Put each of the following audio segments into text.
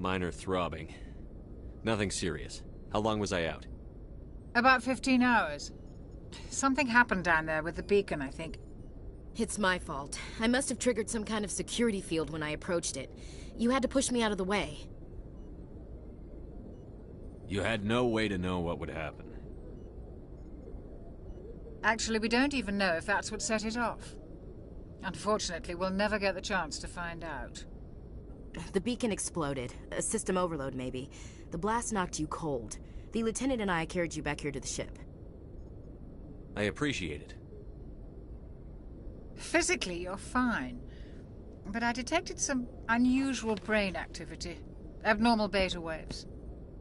Minor throbbing. Nothing serious. How long was I out? About 15 hours. Something happened down there with the beacon, I think. It's my fault. I must have triggered some kind of security field when I approached it. You had to push me out of the way. You had no way to know what would happen. Actually, we don't even know if that's what set it off. Unfortunately, we'll never get the chance to find out. The beacon exploded. A system overload, maybe. The blast knocked you cold. The lieutenant and I carried you back here to the ship. I appreciate it. Physically, you're fine. But I detected some unusual brain activity. Abnormal beta waves.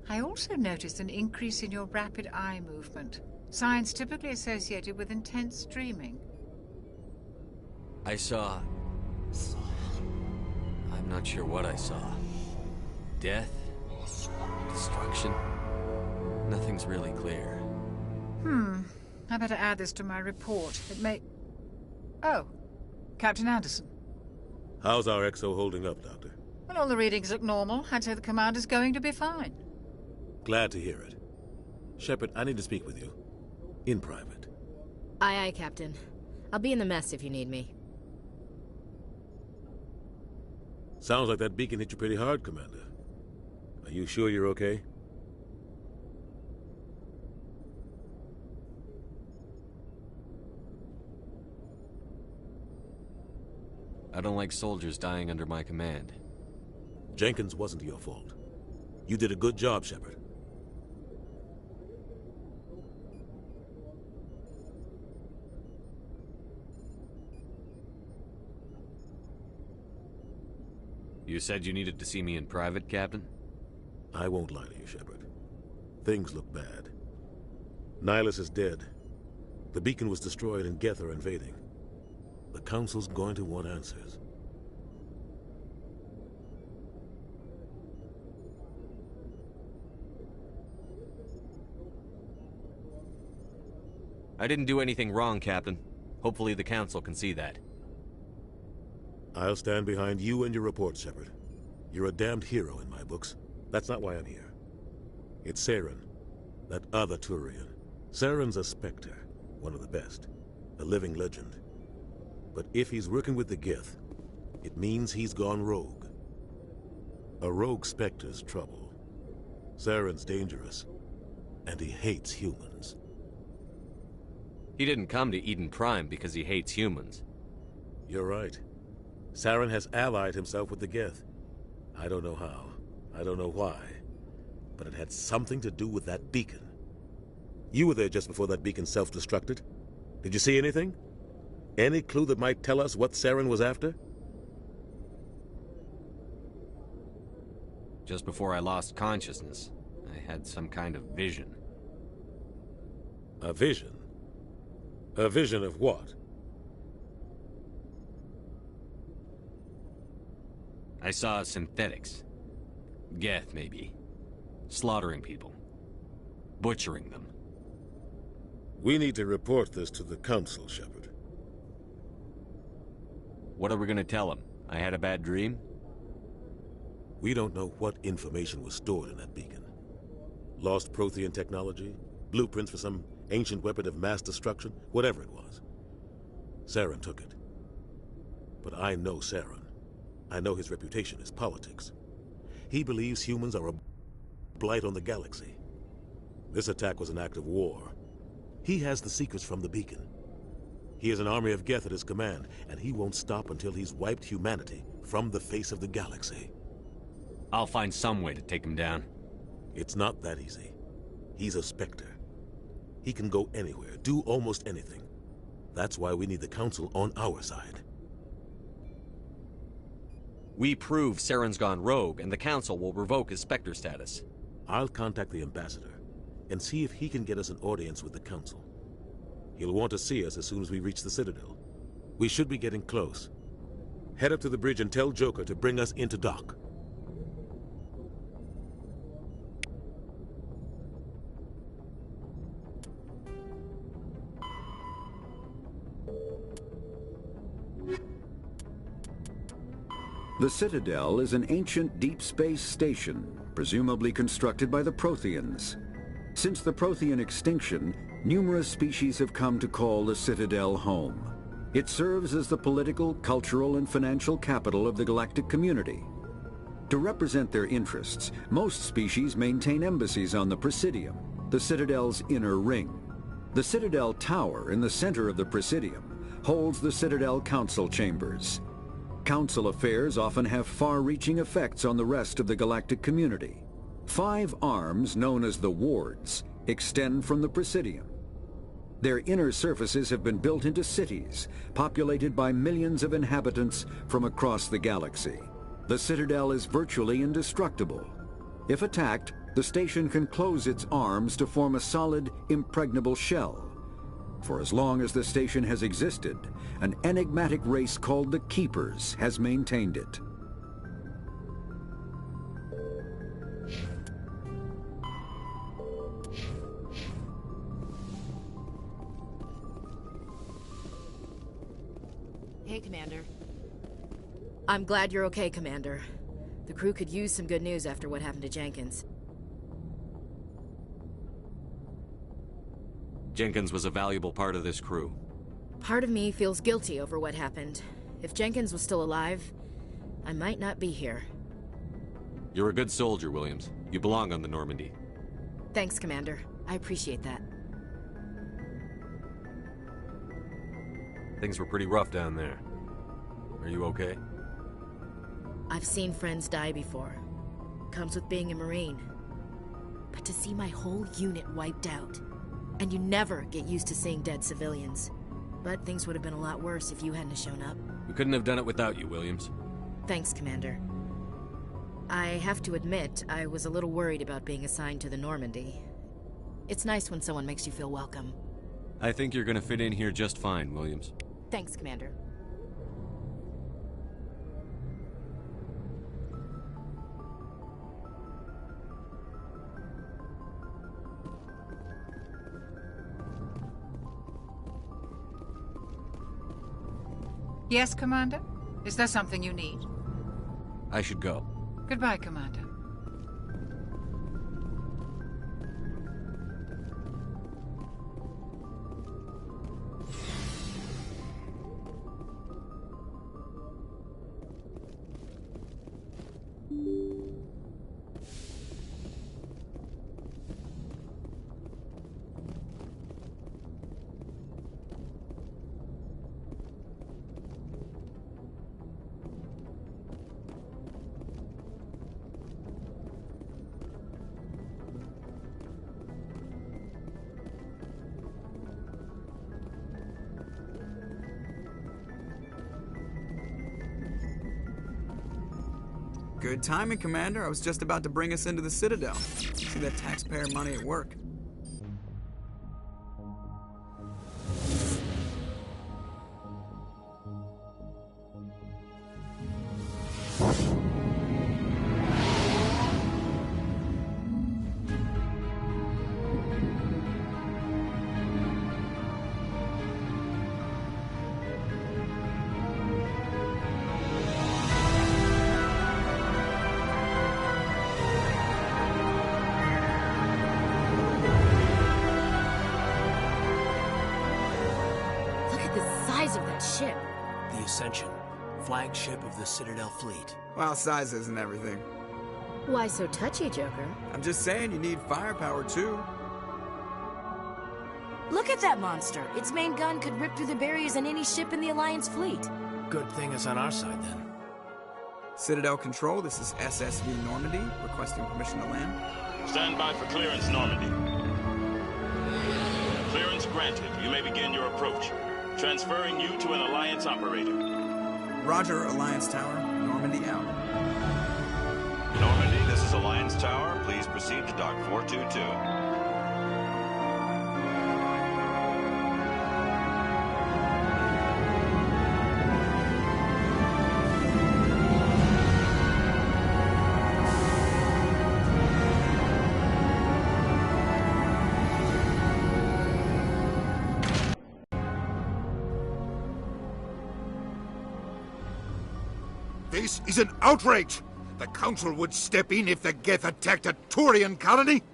I also noticed an increase in your rapid eye movement. Signs typically associated with intense dreaming. I saw... I'm not sure what I saw. Death? Destruction? Nothing's really clear. I better add this to my report. It may... Oh, Captain Anderson. How's our XO holding up, Doctor? Well, all the readings look normal. I'd say the commander's going to be fine. Glad to hear it. Shepard, I need to speak with you. In private. Aye, aye, Captain. I'll be in the mess if you need me. Sounds like that beacon hit you pretty hard, Commander. Are you sure you're okay? I don't like soldiers dying under my command. Jenkins wasn't your fault. You did a good job, Shepard. You said you needed to see me in private, Captain? I won't lie to you, Shepard. Things look bad. Nihilus is dead. The beacon was destroyed and Geth are invading. The Council's going to want answers. I didn't do anything wrong, Captain. Hopefully the Council can see that. I'll stand behind you and your report, Shepard. You're a damned hero in my books. That's not why I'm here. It's Saren, that other Turian. Saren's a Spectre, one of the best. A living legend. But if he's working with the Geth, it means he's gone rogue. A rogue Spectre's trouble. Saren's dangerous, and he hates humans. He didn't come to Eden Prime because he hates humans. You're right. Saren has allied himself with the Geth. I don't know how. I don't know why. But it had something to do with that beacon. You were there just before that beacon self-destructed. Did you see anything? Any clue that might tell us what Saren was after? Just before I lost consciousness, I had some kind of vision. A vision? A vision of what? I saw synthetics. Geth, maybe. Slaughtering people. Butchering them. We need to report this to the Council, Shepard. What are we gonna tell him? I had a bad dream? We don't know what information was stored in that beacon. Lost Prothean technology? Blueprints for some ancient weapon of mass destruction? Whatever it was. Saren took it. But I know Saren. I know his reputation is politics. He believes humans are a blight on the galaxy. This attack was an act of war. He has the secrets from the beacon. He has an army of Geth at his command, and he won't stop until he's wiped humanity from the face of the galaxy. I'll find some way to take him down. It's not that easy. He's a Spectre. He can go anywhere, do almost anything. That's why we need the Council on our side. We prove Saren's gone rogue, and the Council will revoke his Spectre status. I'll contact the Ambassador, and see if he can get us an audience with the Council. He'll want to see us as soon as we reach the Citadel. We should be getting close. Head up to the bridge and tell Joker to bring us into dock. The Citadel is an ancient deep space station, presumably constructed by the Protheans. Since the Prothean extinction, numerous species have come to call the Citadel home. It serves as the political, cultural, and financial capital of the galactic community. To represent their interests, most species maintain embassies on the Presidium, the Citadel's inner ring. The Citadel Tower in the center of the Presidium holds the Citadel Council Chambers. Council affairs often have far-reaching effects on the rest of the galactic community. 5 arms, known as the Wards, extend from the Presidium. Their inner surfaces have been built into cities, populated by millions of inhabitants from across the galaxy. The Citadel is virtually indestructible. If attacked, the station can close its arms to form a solid, impregnable shell. For as long as the station has existed, an enigmatic race called the Keepers has maintained it. Hey, Commander. I'm glad you're okay, Commander. The crew could use some good news after what happened to Jenkins. Jenkins was a valuable part of this crew. Part of me feels guilty over what happened. If Jenkins was still alive, I might not be here. You're a good soldier, Williams. You belong on the Normandy. Thanks, Commander. I appreciate that. Things were pretty rough down there. Are you okay? I've seen friends die before. Comes with being a Marine. But to see my whole unit wiped out, and you never get used to seeing dead civilians. But things would have been a lot worse if you hadn't shown up. We couldn't have done it without you, Williams. Thanks, Commander. I have to admit, I was a little worried about being assigned to the Normandy. It's nice when someone makes you feel welcome. I think you're gonna fit in here just fine, Williams. Thanks, Commander. Yes, Commander? Is there something you need? I should go. Goodbye, Commander. Good timing, Commander. I was just about to bring us into the Citadel. See that taxpayer money at work. Ship. The Ascension, flagship of the Citadel fleet. Well, size isn't everything. Why so touchy, Joker? I'm just saying you need firepower, too. Look at that monster. Its main gun could rip through the barriers in any ship in the Alliance fleet. Good thing it's on our side, then. Citadel Control, this is SSV Normandy, requesting permission to land. Stand by for clearance, Normandy. Clearance granted. You may begin your approach. Transferring you to an Alliance operator. Roger, Alliance Tower. Normandy out. Normandy, this is Alliance Tower. Please proceed to Dock 422. This is an outrage! The Council would step in if the Geth attacked a Turian colony?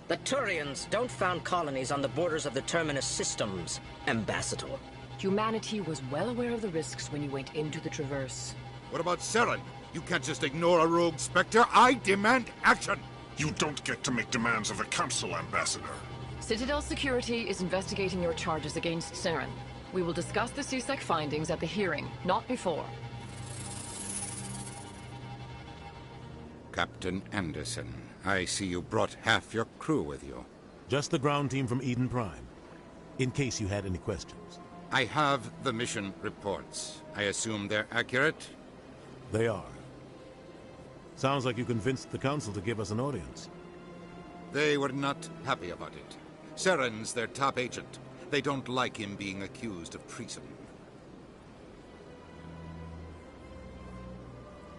The Turians don't found colonies on the borders of the Terminus systems, Ambassador. Humanity was well aware of the risks when you went into the Traverse. What about Saren? You can't just ignore a rogue Spectre. I demand action! You don't get to make demands of the Council, Ambassador. Citadel Security is investigating your charges against Saren. We will discuss the CSEC findings at the hearing, not before. Captain Anderson, I see you brought half your crew with you. Just the ground team from Eden Prime, in case you had any questions. I have the mission reports. I assume they're accurate? They are. Sounds like you convinced the Council to give us an audience. They were not happy about it. Saren's their top agent. They don't like him being accused of treason.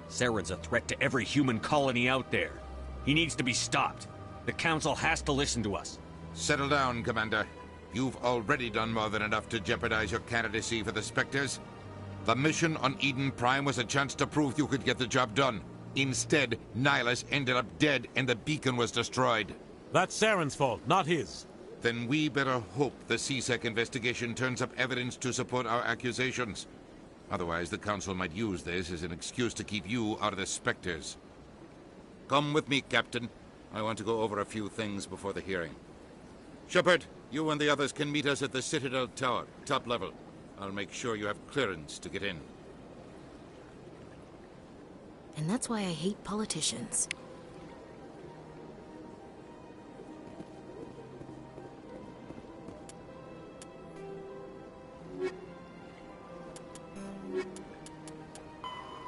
Saren's a threat to every human colony out there. He needs to be stopped. The Council has to listen to us. Settle down, Commander. You've already done more than enough to jeopardize your candidacy for the Spectres. The mission on Eden Prime was a chance to prove you could get the job done. Instead, Nihilus ended up dead and the beacon was destroyed. That's Saren's fault, not his. Then we better hope the CSEC investigation turns up evidence to support our accusations. Otherwise, the Council might use this as an excuse to keep you out of the Spectres. Come with me, Captain. I want to go over a few things before the hearing. Shepard, you and the others can meet us at the Citadel Tower, top level. I'll make sure you have clearance to get in. And that's why I hate politicians.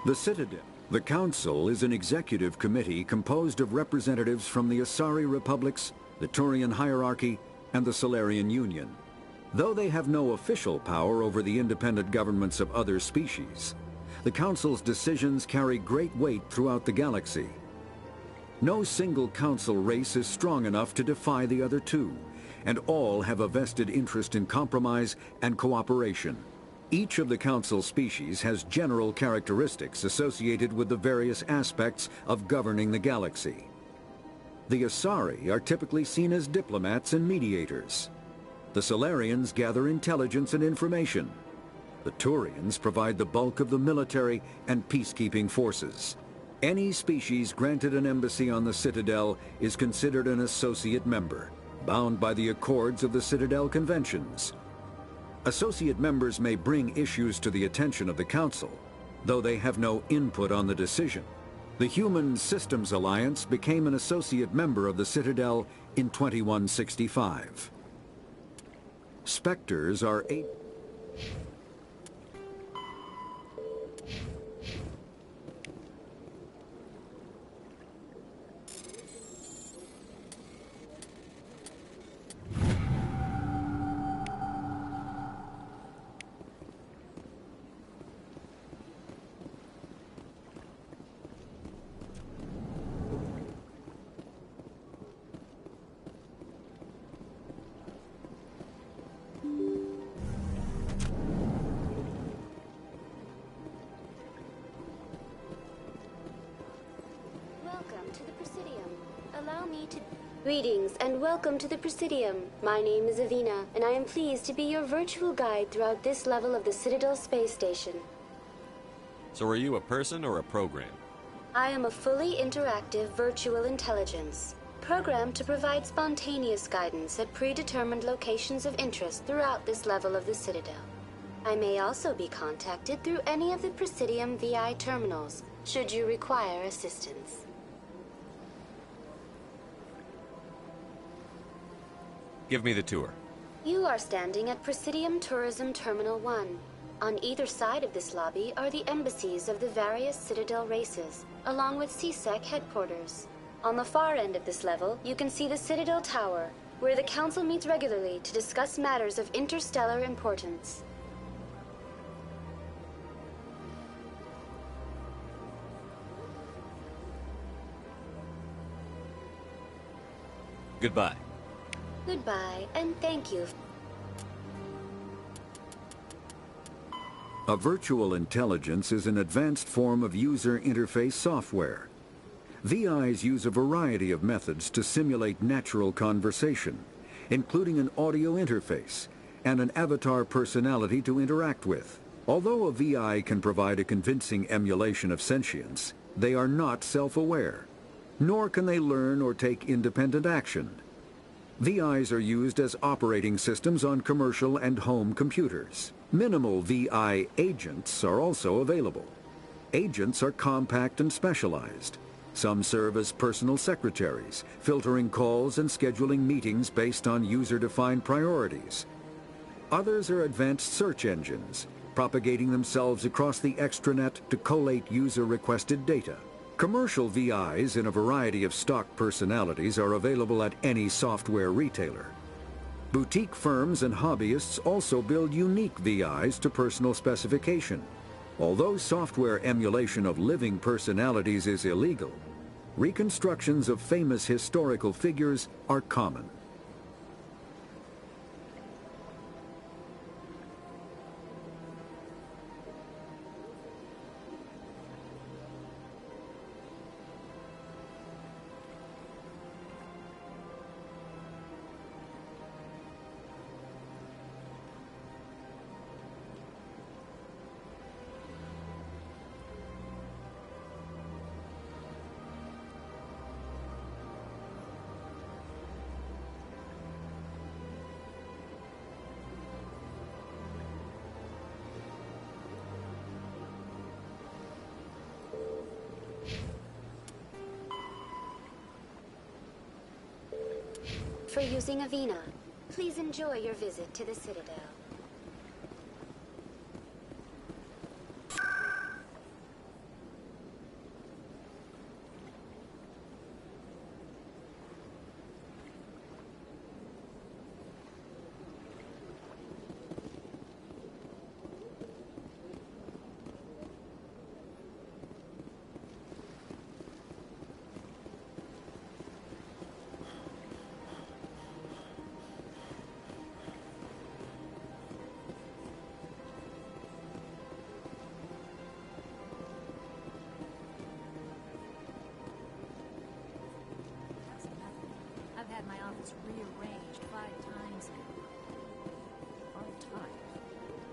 The Citadel. The Council is an executive committee composed of representatives from the Asari Republics, the Turian Hierarchy, and the Solarian Union. Though they have no official power over the independent governments of other species, the Council's decisions carry great weight throughout the galaxy. No single Council race is strong enough to defy the other two, and all have a vested interest in compromise and cooperation. Each of the Council species has general characteristics associated with the various aspects of governing the galaxy. The Asari are typically seen as diplomats and mediators. The Solarians gather intelligence and information. The Turians provide the bulk of the military and peacekeeping forces. Any species granted an embassy on the Citadel is considered an associate member, bound by the accords of the Citadel Conventions. Associate members may bring issues to the attention of the Council, though they have no input on the decision. The Human Systems Alliance became an associate member of the Citadel in 2165. Spectres are Greetings and welcome to the Presidium. My name is Avina, and I am pleased to be your virtual guide throughout this level of the Citadel Space Station. So are you a person or a program? I am a fully interactive virtual intelligence, programmed to provide spontaneous guidance at predetermined locations of interest throughout this level of the Citadel. I may also be contacted through any of the Presidium VI terminals, should you require assistance. Give me the tour. You are standing at Presidium Tourism Terminal 1. On either side of this lobby are the embassies of the various Citadel races, along with CSEC headquarters. On the far end of this level, you can see the Citadel Tower, where the Council meets regularly to discuss matters of interstellar importance. Goodbye. Goodbye, and thank you. A virtual intelligence is an advanced form of user interface software. VIs use a variety of methods to simulate natural conversation, including an audio interface and an avatar personality to interact with. Although a VI can provide a convincing emulation of sentience, they are not self-aware, nor can they learn or take independent action. VIs are used as operating systems on commercial and home computers. Minimal VI agents are also available. Agents are compact and specialized. Some serve as personal secretaries, filtering calls and scheduling meetings based on user-defined priorities. Others are advanced search engines, propagating themselves across the extranet to collate user-requested data. Commercial VIs in a variety of stock personalities are available at any software retailer. Boutique firms and hobbyists also build unique VIs to personal specification. Although software emulation of living personalities is illegal, reconstructions of famous historical figures are common. For using Avina, please enjoy your visit to the Citadel. My office rearranged 5 times now. 5 times?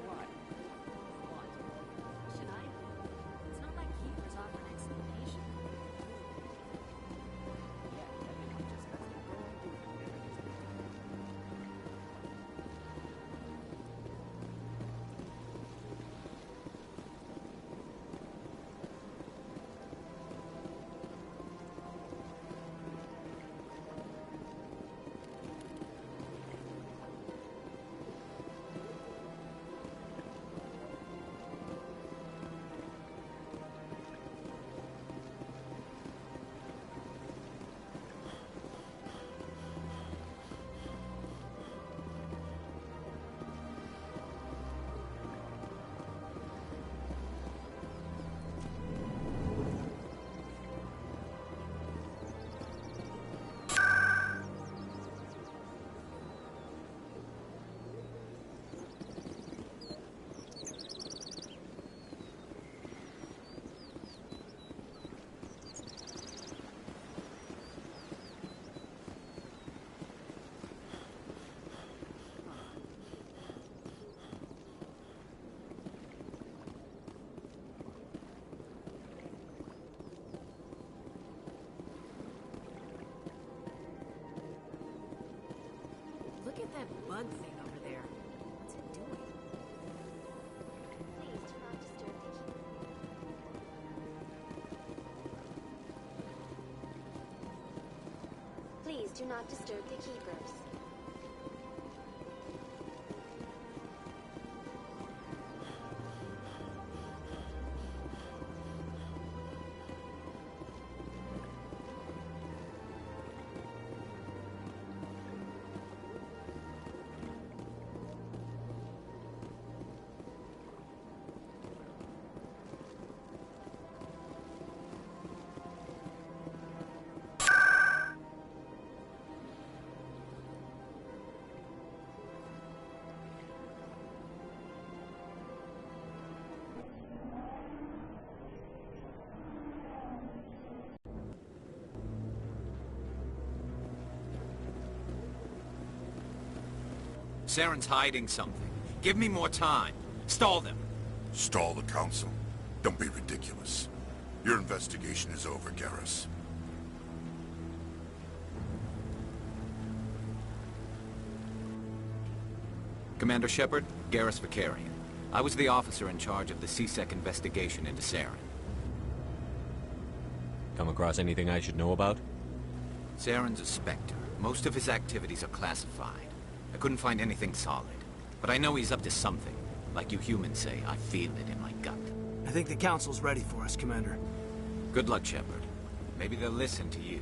Why? What? Should I? It's not like Keeper's offered an explanation. Yeah, I think he just has to go and do it. Look at that bug thing over there. What's it doing? Please do not disturb the Keepers. Saren's hiding something. Give me more time. Stall them. Stall the Council? Don't be ridiculous. Your investigation is over, Garrus. Commander Shepard, Garrus Vakarian. I was the officer in charge of the C-Sec investigation into Saren. Come across anything I should know about? Saren's a Spectre. Most of his activities are classified. I couldn't find anything solid. But I know he's up to something. Like you humans say, I feel it in my gut. I think the Council's ready for us, Commander. Good luck, Shepard. Maybe they'll listen to you.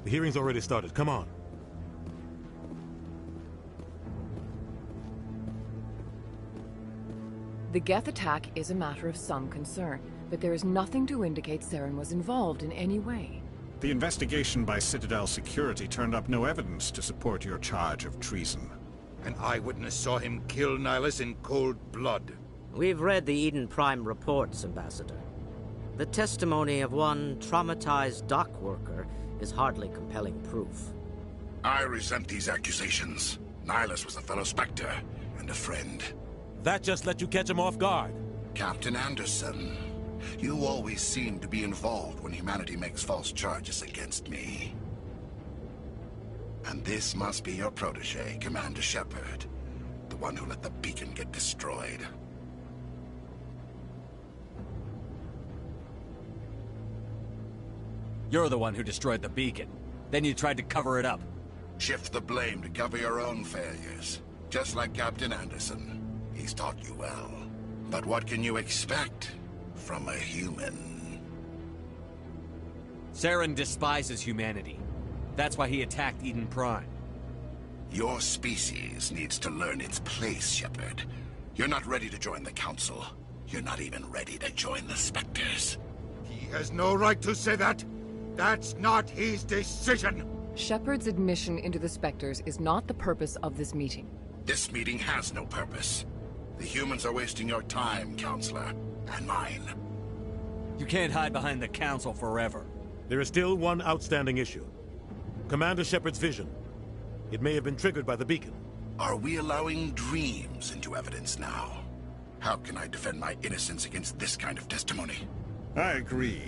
The hearing's already started. Come on. The Geth attack is a matter of some concern, but there is nothing to indicate Saren was involved in any way. The investigation by Citadel Security turned up no evidence to support your charge of treason. An eyewitness saw him kill Nihilus in cold blood. We've read the Eden Prime reports, Ambassador. The testimony of one traumatized dock worker is hardly compelling proof. I resent these accusations. Nihilus was a fellow Spectre and a friend. That just let you catch him off guard. Captain Anderson, you always seem to be involved when humanity makes false charges against me. And this must be your protege, Commander Shepard, the one who let the beacon get destroyed. You're the one who destroyed the beacon. Then you tried to cover it up. Shift the blame to cover your own failures. Just like Captain Anderson. He's taught you well. But what can you expect from a human? Saren despises humanity. That's why he attacked Eden Prime. Your species needs to learn its place, Shepard. You're not ready to join the Council. You're not even ready to join the Spectres. He has no right to say that. That's not his decision. Shepard's admission into the Spectres is not the purpose of this meeting. This meeting has no purpose. The humans are wasting your time, Counselor, and mine. You can't hide behind the Council forever. There is still one outstanding issue. Commander Shepard's vision. It may have been triggered by the beacon. Are we allowing dreams into evidence now? How can I defend my innocence against this kind of testimony? I agree.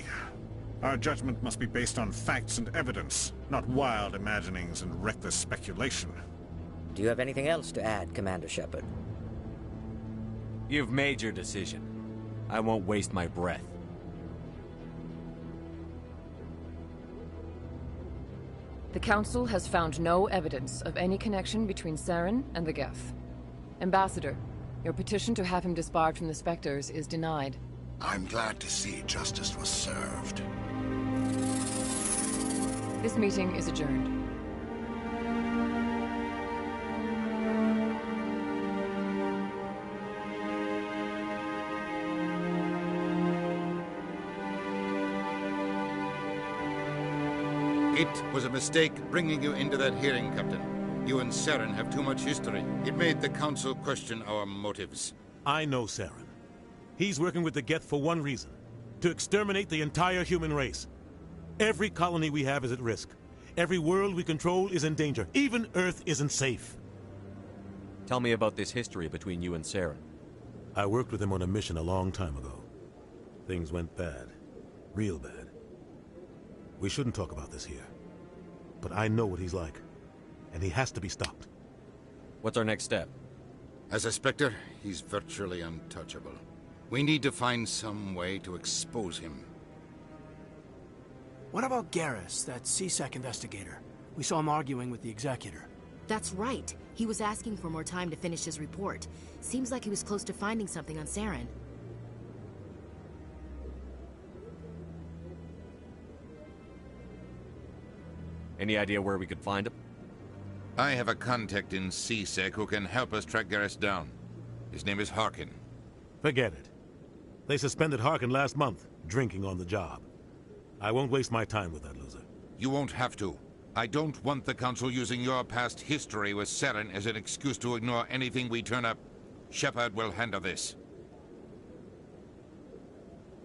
Our judgment must be based on facts and evidence, not wild imaginings and reckless speculation. Do you have anything else to add, Commander Shepard? You've made your decision. I won't waste my breath. The Council has found no evidence of any connection between Saren and the Geth. Ambassador, your petition to have him disbarred from the Spectres is denied. I'm glad to see justice was served. This meeting is adjourned. It was a mistake bringing you into that hearing, Captain. You and Saren have too much history. It made the Council question our motives. I know Saren. He's working with the Geth for one reason. To exterminate the entire human race. Every colony we have is at risk. Every world we control is in danger. Even Earth isn't safe. Tell me about this history between you and Saren. I worked with him on a mission a long time ago. Things went bad. Real bad. We shouldn't talk about this here. But I know what he's like. And he has to be stopped. What's our next step? As a Spectre, he's virtually untouchable. We need to find some way to expose him. What about Garrus, that C-Sec investigator? We saw him arguing with the Executor. That's right. He was asking for more time to finish his report. Seems like he was close to finding something on Saren. Any idea where we could find him? I have a contact in C-Sec who can help us track Garrus down. His name is Harkin. Forget it. They suspended Harkin last month, drinking on the job. I won't waste my time with that loser. You won't have to. I don't want the Council using your past history with Saren as an excuse to ignore anything we turn up. Shepard will handle this.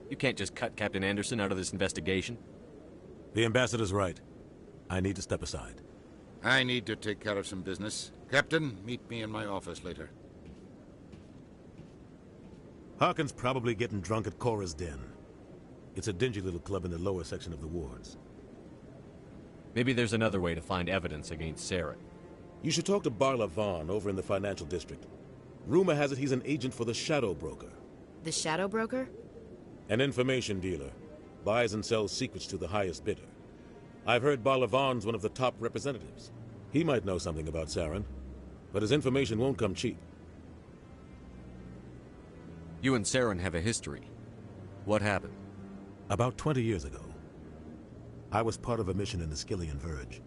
You can't just cut Captain Anderson out of this investigation. The ambassador's right. I need to step aside. I need to take care of some business. Captain, meet me in my office later. Harkin's probably getting drunk at Cora's Den. It's a dingy little club in the lower section of the wards. Maybe there's another way to find evidence against Saren. You should talk to Barla Vaughn over in the financial district. Rumor has it he's an agent for the Shadow Broker. The Shadow Broker? An information dealer. Buys and sells secrets to the highest bidder. I've heard Barla Vaughn's one of the top representatives. He might know something about Saren, but his information won't come cheap. You and Saren have a history. What happened? About 20 years ago, I was part of a mission in the Skillian Verge.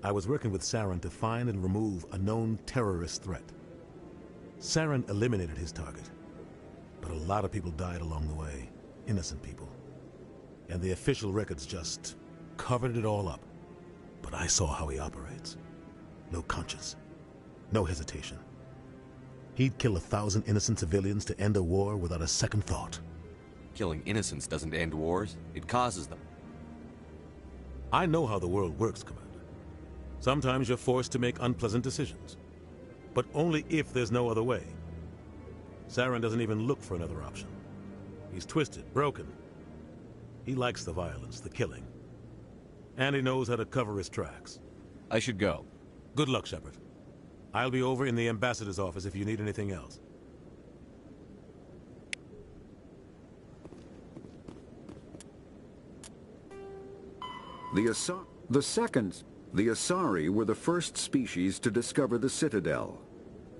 I was working with Saren to find and remove a known terrorist threat. Saren eliminated his target, but a lot of people died along the way, innocent people. And the official records just covered it all up. But I saw how he operates. No conscience, no hesitation. He'd kill 1,000 innocent civilians to end a war without a second thought. Killing innocents doesn't end wars, it causes them. I know how the world works, Commander. Sometimes you're forced to make unpleasant decisions, but only if there's no other way. Saren doesn't even look for another option. He's twisted, broken. He likes the violence, the killing. And he knows how to cover his tracks. I should go. Good luck, Shepard. I'll be over in the ambassador's office if you need anything else. The Asari were the first species to discover the Citadel.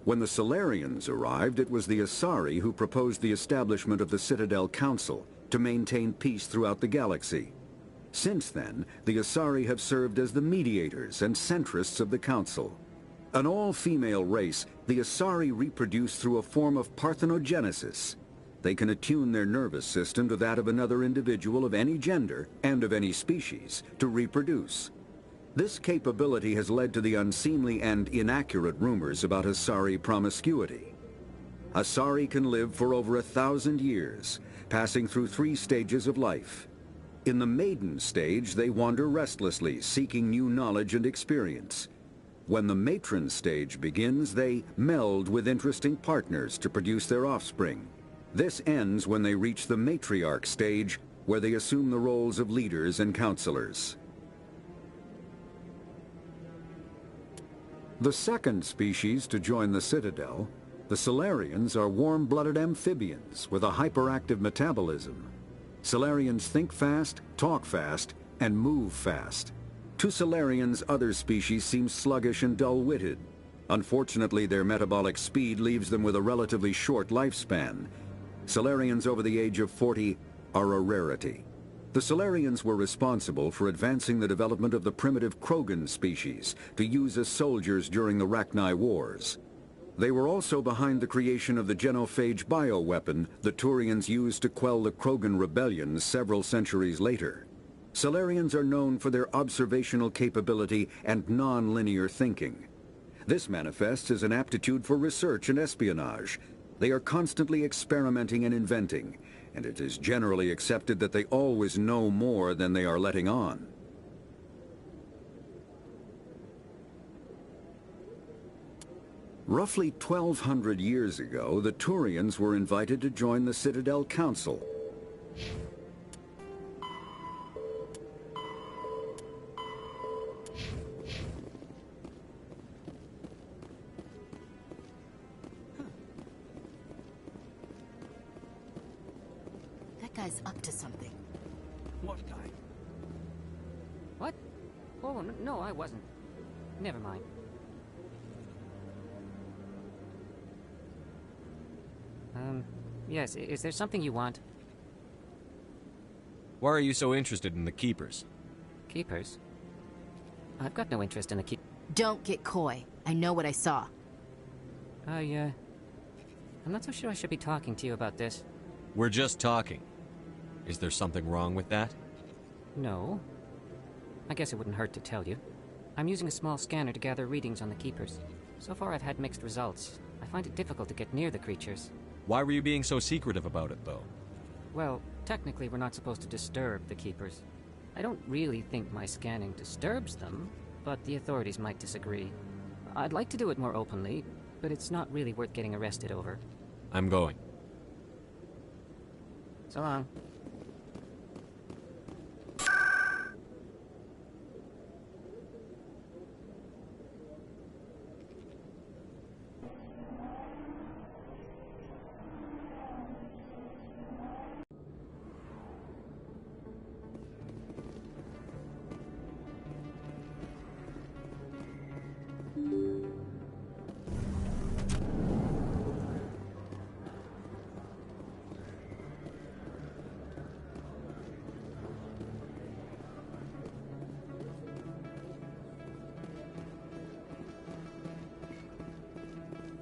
When the Salarians arrived, it was the Asari who proposed the establishment of the Citadel Council to maintain peace throughout the galaxy. Since then, the Asari have served as the mediators and centrists of the Council. An all-female race, the Asari reproduce through a form of parthenogenesis. They can attune their nervous system to that of another individual of any gender and of any species to reproduce. This capability has led to the unseemly and inaccurate rumors about Asari promiscuity. Asari can live for over 1,000 years, passing through 3 stages of life. In the maiden stage, they wander restlessly, seeking new knowledge and experience. When the matron stage begins, they meld with interesting partners to produce their offspring. This ends when they reach the matriarch stage, where they assume the roles of leaders and counselors. The second species to join the Citadel, the Salarians, are warm-blooded amphibians with a hyperactive metabolism. Salarians think fast, talk fast, and move fast. To Salarians, other species seem sluggish and dull-witted. Unfortunately, their metabolic speed leaves them with a relatively short lifespan. Salarians over the age of 40 are a rarity. The Salarians were responsible for advancing the development of the primitive Krogan species to use as soldiers during the Rachni Wars. They were also behind the creation of the genophage bioweapon the Turians used to quell the Krogan rebellions several centuries later. Salarians are known for their observational capability and non-linear thinking. This manifests as an aptitude for research and espionage. They are constantly experimenting and inventing, and it is generally accepted that they always know more than they are letting on. Roughly 1,200 years ago, the Turians were invited to join the Citadel Council. That guy's up to something. What guy? What? Oh, no, I wasn't. Never mind. Yes, is there something you want? Why are you so interested in the Keepers? Keepers? I've got no interest in the Keep... Don't get coy. I know what I saw. I I'm not so sure I should be talking to you about this. We're just talking. Is there something wrong with that? No. I guess it wouldn't hurt to tell you. I'm using a small scanner to gather readings on the Keepers. So far I've had mixed results. I find it difficult to get near the creatures. Why were you being so secretive about it, though? Well, technically we're not supposed to disturb the Keepers. I don't really think my scanning disturbs them, but the authorities might disagree. I'd like to do it more openly, but it's not really worth getting arrested over. I'm going. So long.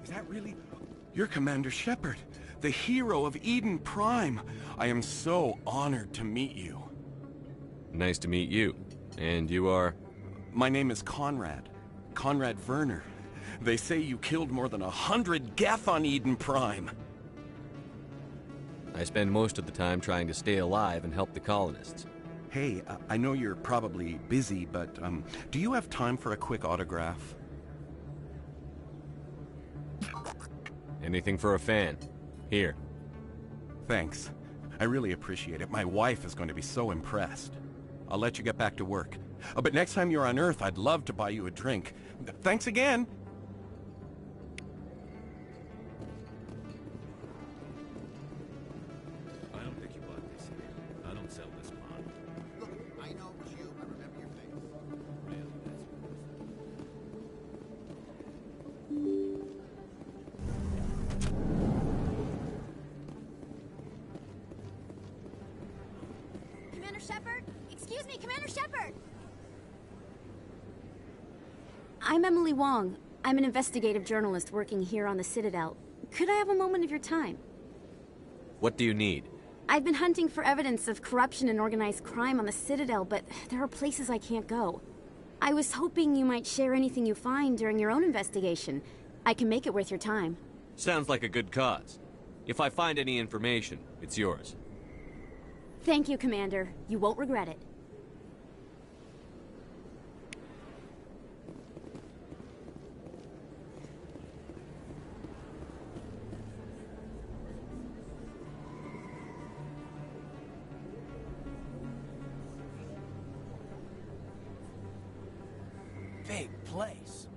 Is that really... You're Commander Shepard, the hero of Eden Prime. I am so honored to meet you. Nice to meet you. And you are? My name is Conrad. Conrad Werner. They say you killed more than 100 Geth on Eden Prime. I spend most of the time trying to stay alive and help the colonists. Hey, I know you're probably busy, but do you have time for a quick autograph? Anything for a fan. Here. Thanks. I really appreciate it. My wife is going to be so impressed. I'll let you get back to work. But next time you're on Earth, I'd love to buy you a drink. Thanks again! I don't think you bought this here. I don't sell this pot. Look, I know it was you. I remember your face. Really, that's... Commander Shepard? Excuse me, Commander Shepard! I'm Emily Wong. I'm an investigative journalist working here on the Citadel. Could I have a moment of your time? What do you need? I've been hunting for evidence of corruption and organized crime on the Citadel, but there are places I can't go. I was hoping you might share anything you find during your own investigation. I can make it worth your time. Sounds like a good cause. If I find any information, it's yours. Thank you, Commander. You won't regret it. Big place.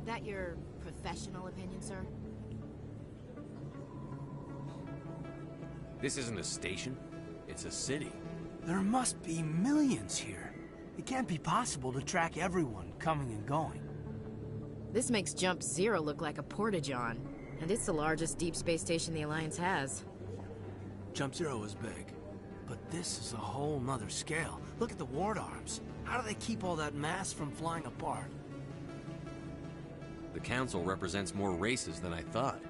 That your professional opinion, sir? This isn't a station. It's a city. There must be millions here. It can't be possible to track everyone coming and going. This makes Jump Zero look like a porta-john, and it's the largest deep space station the Alliance has. Jump Zero is big, but this is a whole nother scale. Look at the ward arms. How do they keep all that mass from flying apart? The Council represents more races than I thought.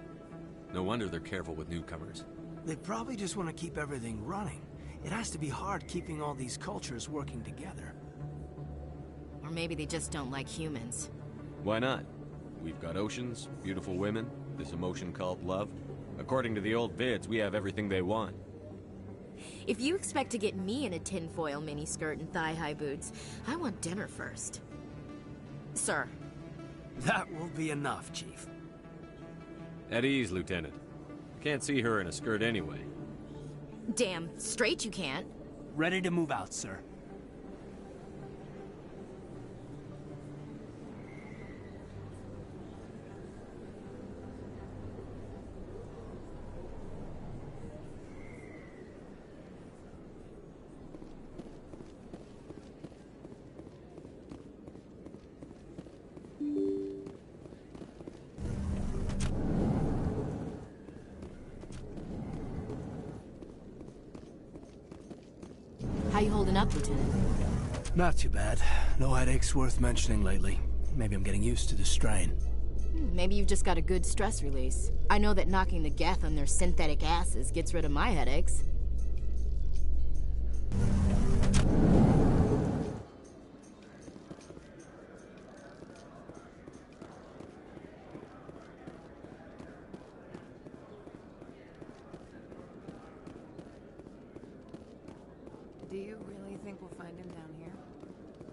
No wonder they're careful with newcomers. They probably just want to keep everything running. It has to be hard keeping all these cultures working together. Or maybe they just don't like humans. Why not? We've got oceans, beautiful women, this emotion called love. According to the old vids, we have everything they want. If you expect to get me in a tinfoil miniskirt and thigh-high boots, I want dinner first. Sir. That will be enough, Chief. At ease, Lieutenant. Can't see her in a skirt anyway. Damn straight you can't. Ready to move out, sir. How you holding up, Lieutenant? Not too bad. No headaches worth mentioning lately. Maybe I'm getting used to the strain. Maybe you've just got a good stress release. I know that knocking the Geth on their synthetic asses gets rid of my headaches. Do you really think we'll find him down here?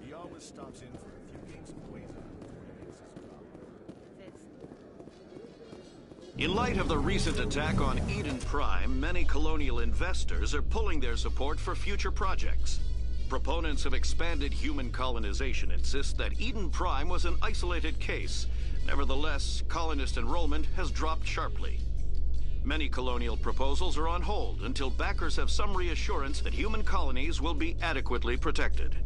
He always stops in for a few games of Quasar before he makes his drop. In light of the recent attack on Eden Prime, many colonial investors are pulling their support for future projects. Proponents of expanded human colonization insist that Eden Prime was an isolated case. Nevertheless, colonist enrollment has dropped sharply. Many colonial proposals are on hold until backers have some reassurance that human colonies will be adequately protected.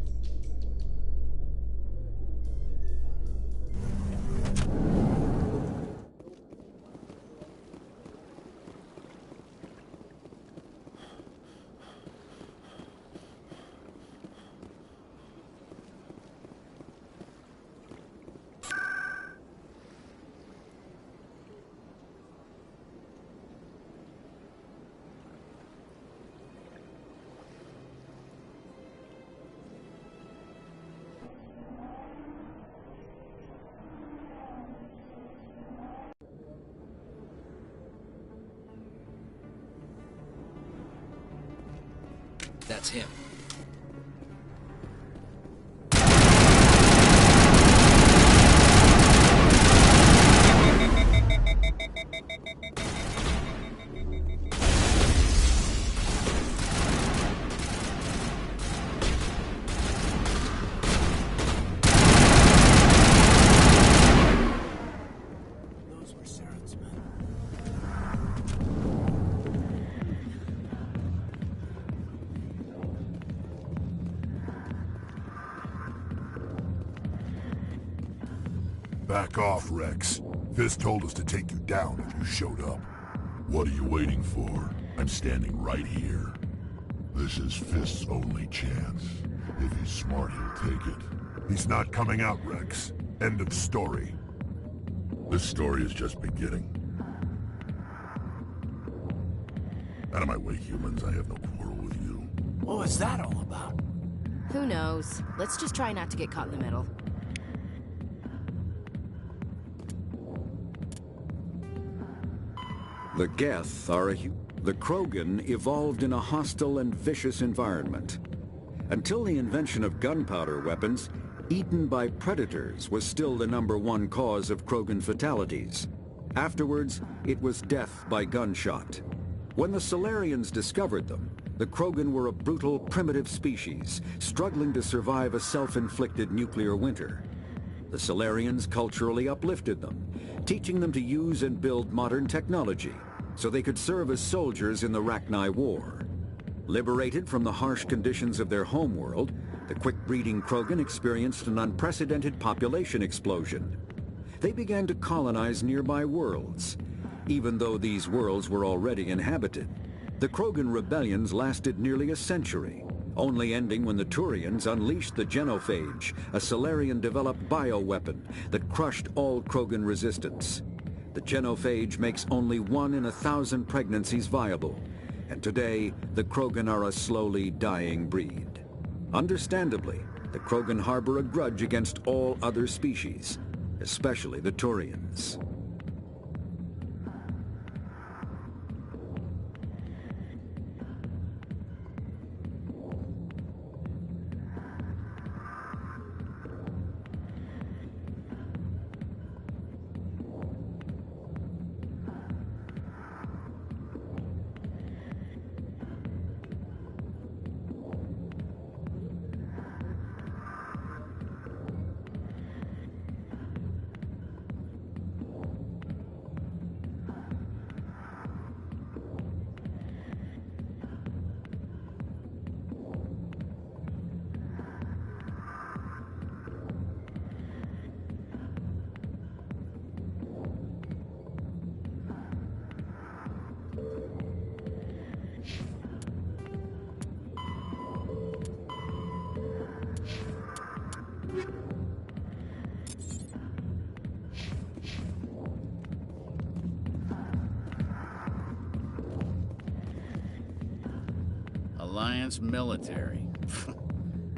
That's him. Those were Saren's men. Back off, Rex. Fisk told us to take you down if you showed up. What are you waiting for? I'm standing right here. This is Fisk's only chance. If he's smart, he'll take it. He's not coming out, Rex. End of story. This story is just beginning. Out of my way, humans. I have no quarrel with you. What was that all about? Who knows? Let's just try not to get caught in the middle. The Geth are the Krogan evolved in a hostile and vicious environment. Until the invention of gunpowder weapons, eaten by predators was still the #1 cause of Krogan fatalities. Afterwards, it was death by gunshot. When the Salarians discovered them, the Krogan were a brutal, primitive species, struggling to survive a self-inflicted nuclear winter. The Salarians culturally uplifted them, teaching them to use and build modern technology so they could serve as soldiers in the Rachni War. Liberated from the harsh conditions of their homeworld, the quick-breeding Krogan experienced an unprecedented population explosion. They began to colonize nearby worlds. Even though these worlds were already inhabited, the Krogan rebellions lasted nearly a century, only ending when the Turians unleashed the Genophage, a Salarian-developed bioweapon that crushed all Krogan resistance. The Genophage makes only 1 in 1,000 pregnancies viable, and today the Krogan are a slowly dying breed. Understandably, the Krogan harbor a grudge against all other species, especially the Turians. Alliance military.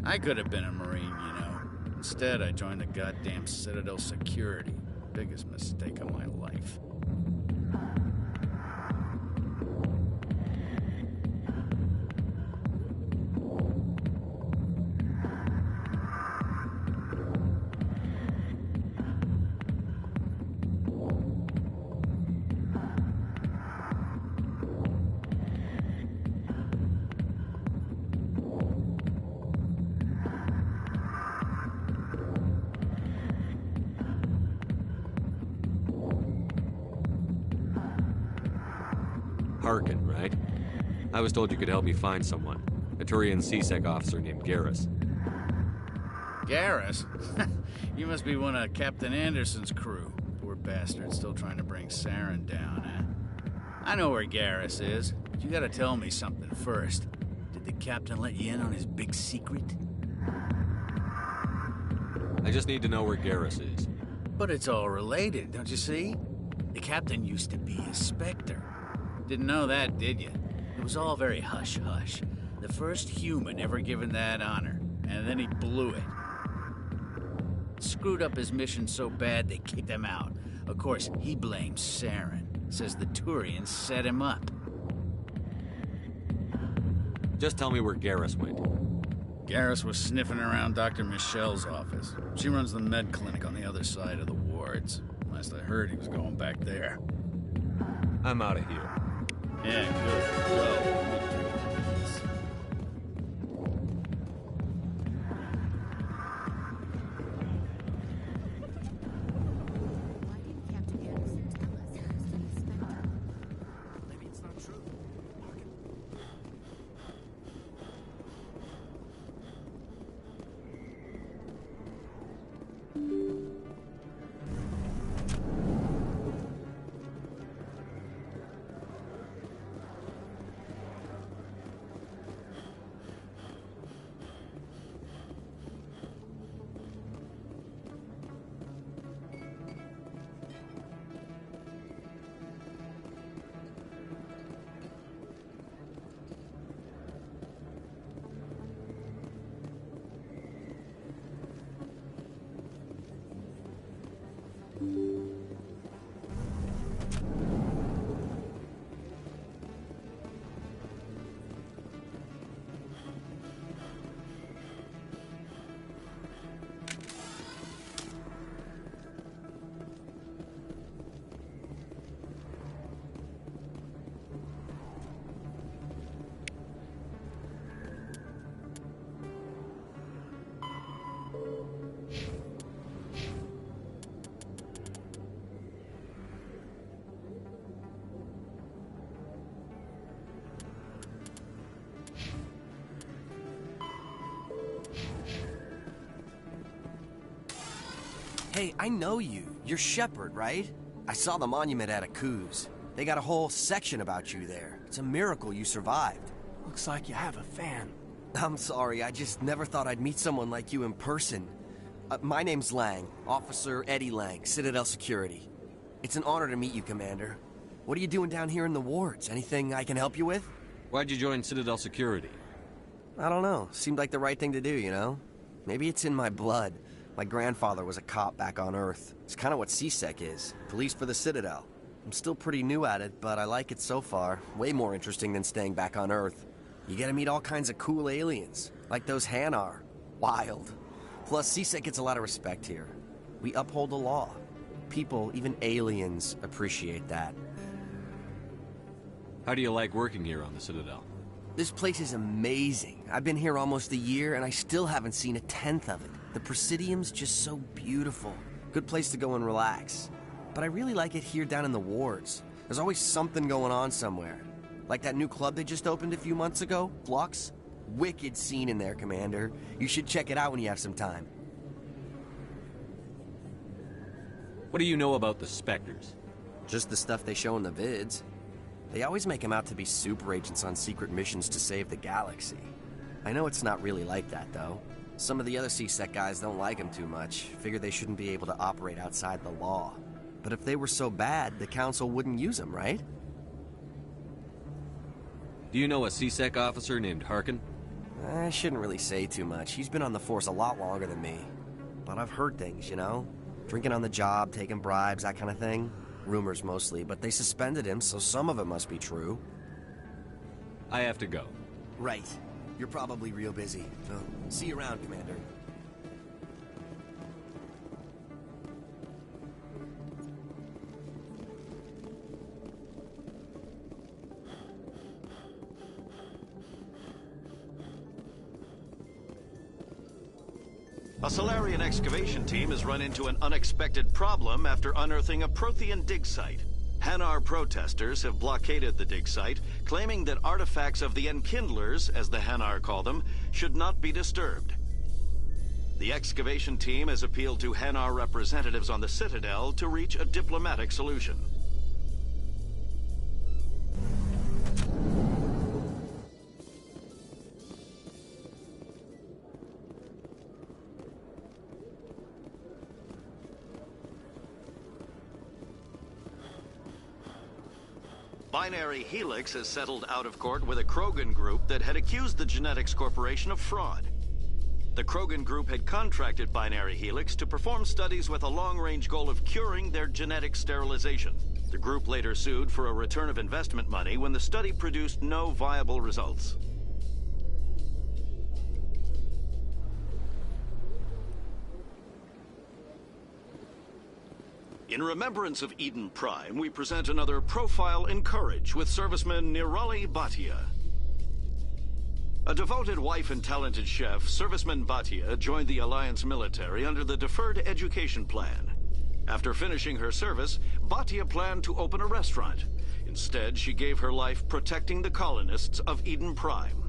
I could have been a Marine, you know. Instead, I joined the goddamn Citadel Security. Biggest mistake of my life. Harkin, right? I was told you could help me find someone. A Turian C-Sec officer named Garrus. Garrus? You must be one of Captain Anderson's crew. Poor bastard, still trying to bring Saren down, huh? I know where Garrus is, but you gotta tell me something first. Did the captain let you in on his big secret? I just need to know where Garrus is. But it's all related, don't you see? The captain used to be a Spectre. Didn't know that, did you? It was all very hush-hush. The first human ever given that honor, and then he blew it. Screwed up his mission so bad they kicked him out. Of course, he blames Saren. Says the Turians set him up. Just tell me where Garrus went. Garrus was sniffing around Dr. Michelle's office. She runs the med clinic on the other side of the wards. Last I heard, he was going back there. I'm out of here. Yeah, good. Go. Hey, I know you. You're Shepard, right? I saw the monument at Akuz. They got a whole section about you there. It's a miracle you survived. Looks like you have a fan. I'm sorry, I just never thought I'd meet someone like you in person. My name's Lang, Officer Eddie Lang, Citadel Security. It's an honor to meet you, Commander. What are you doing down here in the wards? Anything I can help you with? Why'd you join Citadel Security? I don't know. Seemed like the right thing to do, you know? Maybe it's in my blood. My grandfather was a cop back on Earth. It's kind of what C-Sec is. Police for the Citadel. I'm still pretty new at it, but I like it so far. Way more interesting than staying back on Earth. You get to meet all kinds of cool aliens, like those Hanar. Wild. Plus, C-Sec gets a lot of respect here. We uphold the law. People, even aliens, appreciate that. How do you like working here on the Citadel? This place is amazing. I've been here almost a year, and I still haven't seen a tenth of it. The Presidium's just so beautiful. Good place to go and relax. But I really like it here down in the wards. There's always something going on somewhere. Like that new club they just opened a few months ago, Flux. Wicked scene in there, Commander. You should check it out when you have some time. What do you know about the Spectres? Just the stuff they show in the vids. They always make them out to be super agents on secret missions to save the galaxy. I know it's not really like that, though. Some of the other C-Sec guys don't like them too much. Figure they shouldn't be able to operate outside the law. But if they were so bad, the Council wouldn't use them, right? Do you know a C-Sec officer named Harkin? I shouldn't really say too much. He's been on the force a lot longer than me. But I've heard things, you know? Drinking on the job, taking bribes, that kind of thing. Rumors mostly, but they suspended him, so some of it must be true. I have to go. Right. You're probably real busy. So, see you around, Commander. A Salarian excavation team has run into an unexpected problem after unearthing a Prothean dig site. Hanar protesters have blockaded the dig site, claiming that artifacts of the Enkindlers, as the Hanar call them, should not be disturbed. The excavation team has appealed to Hanar representatives on the Citadel to reach a diplomatic solution. Binary Helix has settled out of court with a Krogan group that had accused the Genetics Corporation of fraud. The Krogan group had contracted Binary Helix to perform studies with a long-range goal of curing their genetic sterilization. The group later sued for a return of investment money when the study produced no viable results. In remembrance of Eden Prime, we present another profile in courage with serviceman Nirali Bhatia. A devoted wife and talented chef, serviceman Bhatia joined the Alliance military under the Deferred Education Plan. After finishing her service, Bhatia planned to open a restaurant. Instead, she gave her life protecting the colonists of Eden Prime.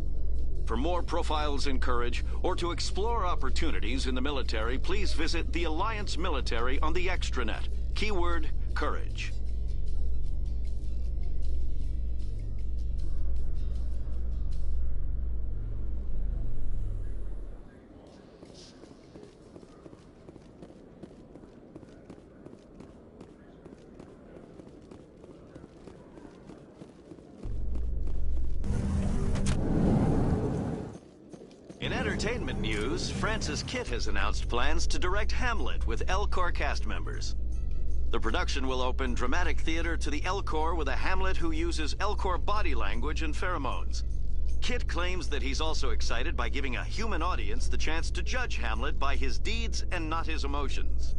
For more profiles in courage, or to explore opportunities in the military, please visit the Alliance military on the extranet. Keyword, courage. In entertainment news, Francis Kitt has announced plans to direct Hamlet with Elcor cast members. The production will open dramatic theater to the Elcor with a Hamlet who uses Elcor body language and pheromones. Kitt claims that he's also excited by giving a human audience the chance to judge Hamlet by his deeds and not his emotions.